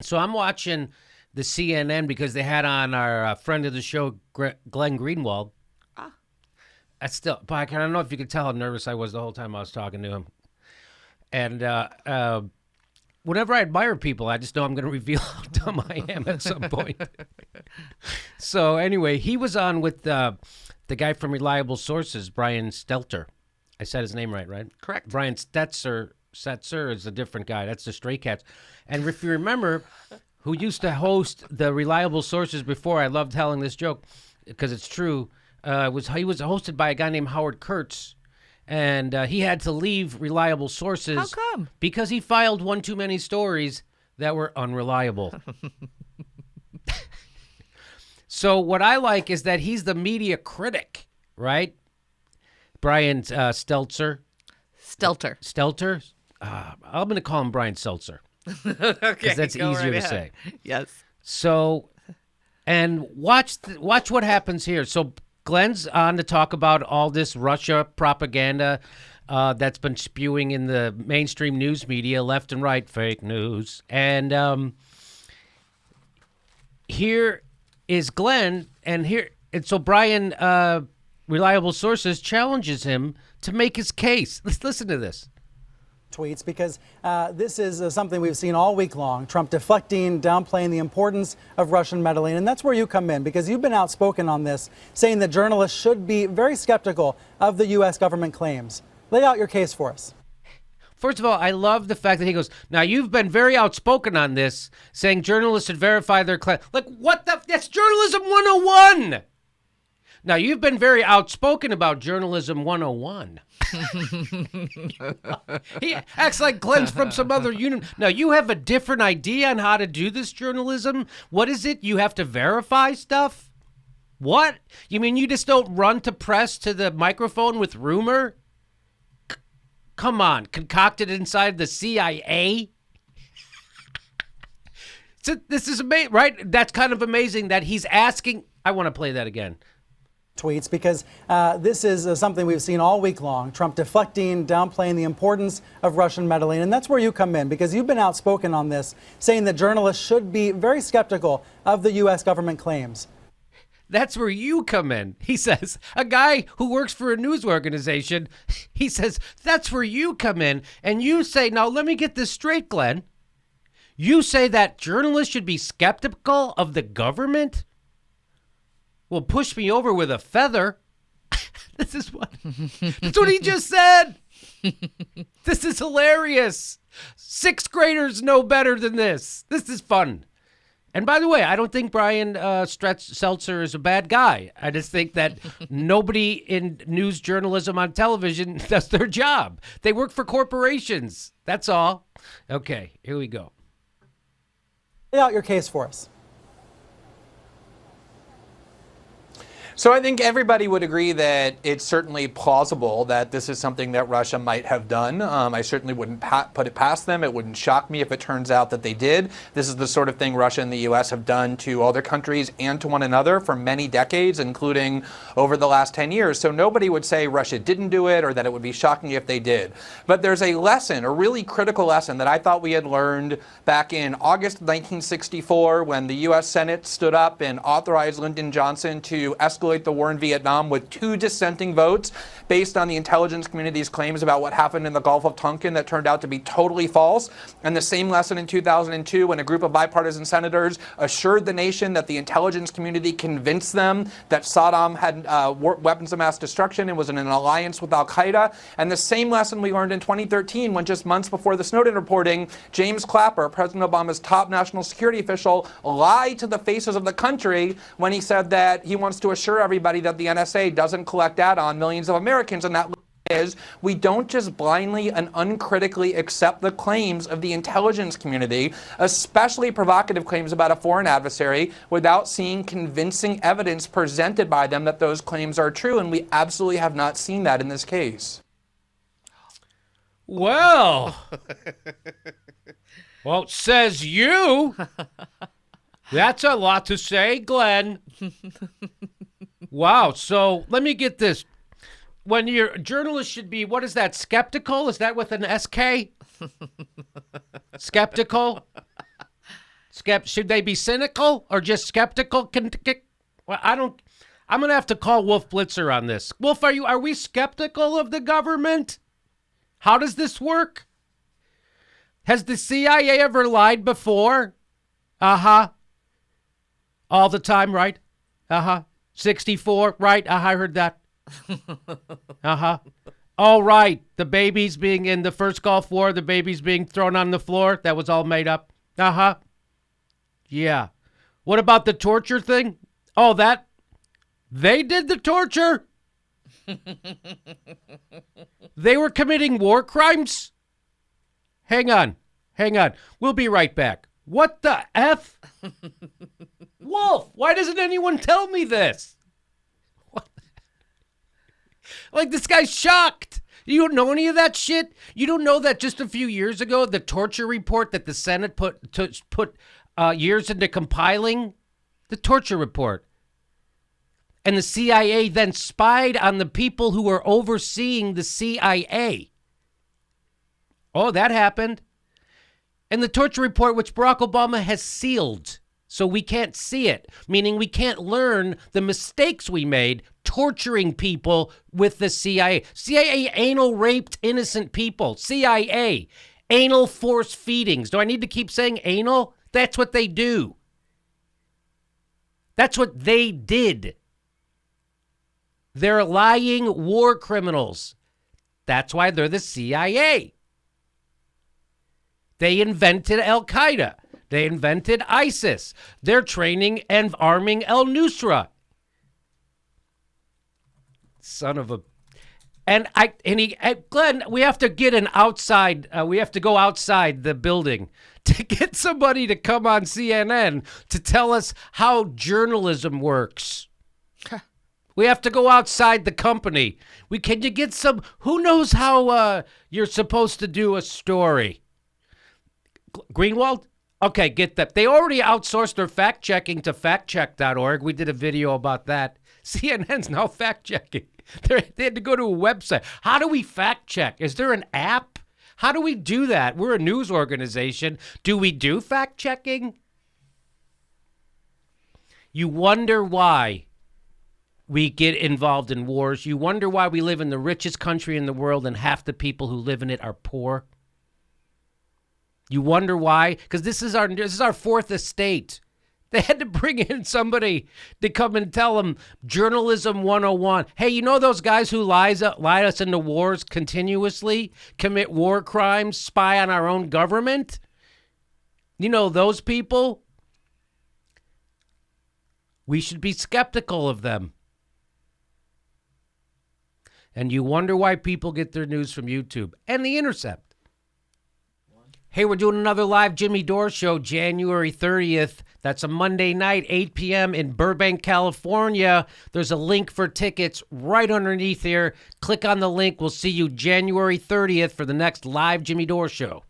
So I'm watching the CNN because they had on our friend of the show, Glenn Greenwald. Ah. But I don't know if you could tell how nervous I was the whole time I was talking to him. And whenever I admire people, I just know I'm going to reveal how dumb I am at some point. So anyway, he was on with the guy from Reliable Sources, Brian Stelter. I said his name right? Correct. Brian Setzer is a different guy. That's the Stray Cats. And if you remember, who used to host the Reliable Sources before, I love telling this joke because it's true. He was hosted by a guy named Howard Kurtz. And he had to leave Reliable Sources. How come? Because he filed one too many stories that were unreliable. So what I like is that he's the media critic, right? Brian Stelter. I'm going to call him Brian Seltzer. Okay, because that's easier to say. Yes. So, and watch what happens here. So Glenn's on to talk about all this Russia propaganda that's been spewing in the mainstream news media, left and right, fake news. And here is Glenn, and so Brian, Reliable Sources, challenges him to make his case. Let's listen to this. Tweets, because this is something we've seen all week long. Trump deflecting, downplaying the importance of Russian meddling. And that's where you come in, because you've been outspoken on this, saying that journalists should be very skeptical of the U.S. government claims. Lay out your case for us. First of all, I love the fact that he goes, now you've been very outspoken on this, saying journalists should verify their claim. Like, that's journalism 101. Now, you've been very outspoken about journalism 101. He acts like Glenn's from some other unit. Now, you have a different idea on how to do this journalism? What is it? You have to verify stuff? What? You mean you just don't run to press to the microphone with rumor? Come on, concocted inside the CIA? So this is amazing, right? That's kind of amazing that he's asking. I want to play that again. Tweets, because this is something we've seen all week long. Trump deflecting, downplaying the importance of Russian meddling. And that's where you come in, because you've been outspoken on this, saying that journalists should be very skeptical of the U.S. government claims. That's where you come in. He says, a guy who works for a news organization, he says, that's where you come in. And you say, now let me get this straight, Glenn. You say that journalists should be skeptical of the government? Well, push me over with a feather. That's what he just said. This is hilarious. Sixth graders know better than this. This is fun. And by the way, I don't think Brian Seltzer is a bad guy. I just think that nobody in news journalism on television does their job. They work for corporations. That's all. Okay, here we go. Lay out your case for us. So I think everybody would agree that it's certainly plausible that this is something that Russia might have done. I certainly wouldn't put it past them. It wouldn't shock me if it turns out that they did. This is the sort of thing Russia and the U.S. have done to other countries and to one another for many decades, including over the last 10 years. So nobody would say Russia didn't do it or that it would be shocking if they did. But there's a lesson, a really critical lesson that I thought we had learned back in August 1964 when the U.S. Senate stood up and authorized Lyndon Johnson to escalate the war in Vietnam with 2 dissenting votes based on the intelligence community's claims about what happened in the Gulf of Tonkin that turned out to be totally false. And the same lesson in 2002 when a group of bipartisan senators assured the nation that the intelligence community convinced them that Saddam had weapons of mass destruction and was in an alliance with al-Qaeda. And the same lesson we learned in 2013 when just months before the Snowden reporting, James Clapper, President Obama's top national security official, lied to the faces of the country when he said that he wants to assure everybody that the NSA doesn't collect data on millions of Americans, and that is we don't just blindly and uncritically accept the claims of the intelligence community, especially provocative claims about a foreign adversary, without seeing convincing evidence presented by them that those claims are true, and we absolutely have not seen that in this case. Well, says you. That's a lot to say, Glenn. Wow. So let me get this. When you're a journalist should be, what is that, skeptical? Is that with an SK? Skeptical? Should they be cynical or just skeptical? Well, I'm going to have to call Wolf Blitzer on this. Wolf, are we skeptical of the government? How does this work? Has the CIA ever lied before? Uh-huh. All the time, right? Uh-huh. 64, right? Uh-huh, I heard that. Uh-huh. All right. The babies being in the first Gulf War, the babies being thrown on the floor, that was all made up. Uh-huh. Yeah. What about the torture thing? Oh, they did the torture? They were committing war crimes? Hang on. We'll be right back. What the F? Wolf, why doesn't anyone tell me this? What? Like, this guy's shocked. You don't know any of that shit? You don't know that just a few years ago, the torture report that the Senate put years into compiling? The torture report. And the CIA then spied on the people who were overseeing the CIA. Oh, that happened. And the torture report, which Barack Obama has sealed, so we can't see it, meaning we can't learn the mistakes we made torturing people with the CIA. CIA anal raped innocent people. CIA anal force feedings. Do I need to keep saying anal? That's what they do. That's what they did. They're lying war criminals. That's why they're the CIA. They invented Al-Qaeda. They invented ISIS. They're training and arming al-Nusra. Son of a... Glenn, we have to get we have to go outside the building to get somebody to come on CNN to tell us how journalism works. We have to go outside the company. Can you get some... Who knows how you're supposed to do a story? Greenwald? Okay, get that. They already outsourced their fact-checking to factcheck.org. We did a video about that. CNN's now fact-checking. They had to go to a website. How do we fact-check? Is there an app? How do we do that? We're a news organization. Do we do fact-checking? You wonder why we get involved in wars. You wonder why we live in the richest country in the world and half the people who live in it are poor. You wonder why? Because this is our fourth estate. They had to bring in somebody to come and tell them journalism 101. Hey, you know those guys who lie us into wars continuously, commit war crimes, spy on our own government? You know those people? We should be skeptical of them. And you wonder why people get their news from YouTube and The Intercept. Hey, we're doing another live Jimmy Dore show January 30th. That's a Monday night, 8 p.m. in Burbank, California. There's a link for tickets right underneath here. Click on the link. We'll see you January 30th for the next live Jimmy Dore show.